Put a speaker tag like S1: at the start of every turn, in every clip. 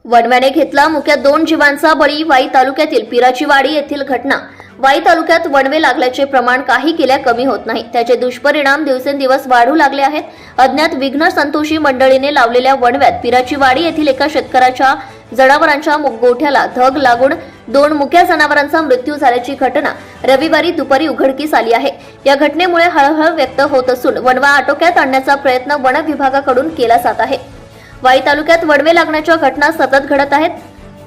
S1: वणव्याने घेतला मुख्य 2 जीवांचा बळी. वाई तालुक्यातील पिराची वाडी येथील घटना. वाई तालुक्यात वणवे लागल्याचे प्रमाण काही केल्या कमी होत नाही. त्याचे दुष्परिणाम दिवसेंदिवस वाढू लागले आहेत. अज्ञात विघ्न संतोषी मंडळीने लावलेल्या वणव्यात पिराची वाडी येथील एका शेतकऱ्याच्या जनावरांच्या गोठ्याला धग लागून 2 मुक्या जनावरांचा मृत्यू झाल्याची घटना रविवारी दुपारी उघडकीस आली आहे. या घटनेमुळे हळहळ व्यक्त होत असून वणवा आटोक्यात आणण्याचा प्रयत्न वन विभागाकडून केला जात आहे. वाई तालुक्यात वणवे लागण्याच्या घटना सतत घडत आहेत.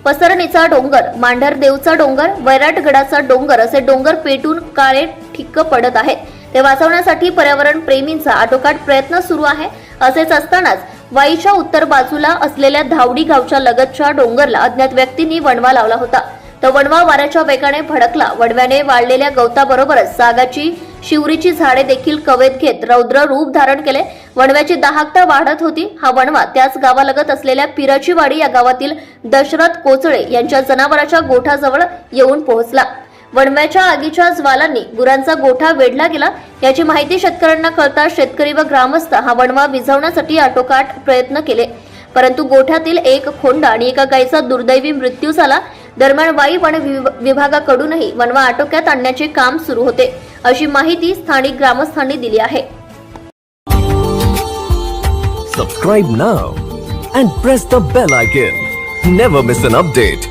S1: पसरणीचा डोंगर, मांढरदेवचा डोंगर, वैराटगडाचा डोंगर असे डोंगर पेटून काळे ठिक्क पडत आहेत. ते वाचवण्यासाठी पर्यावरण प्रेमींचा आटोकाट प्रयत्न सुरू आहे. असेच असतानाच वाईच्या उत्तर बाजूला असलेल्या धावडी गावच्या लगतच्या डोंगरला अज्ञात व्यक्तींनी वणवा लावला होता. तो वणवा वाऱ्याच्या वेगाने भडकला. वणव्याने वाढलेल्या गवताबरोबरच सागाची शिवरीची झाडे देखील कवेत घेत रौद्र रूप धारण केले. वणव्याची दाहकता वाढत होती. हा वणवा त्याच गावालगत असलेल्या पिराची वाडी या गावातील दशरथ कोचळे यांच्या जनावराच्या गोठाजवळ येऊन पोहोचला. वणव्याच्या आगीच्या ज्वालांनी गुरांचा गोठा वेढला गेला. याची माहिती शेतकऱ्यांना कळताच शेतकरी व ग्रामस्थ हा वणवा विझवण्यासाठी आटोकाट प्रयत्न केले, परंतु गोठ्यातील एक खोंड आणि एका गायीचा दुर्दैवी मृत्यू झाला. दरम्यान वाई वन विभागाकडूनही वणवा आटोक्यात आणण्याचे काम सुरू होते, अशी माहिती स्थानिक ग्रामस्थांनी दिली आहे.
S2: Subscribe now and press the bell icon. Never miss an update.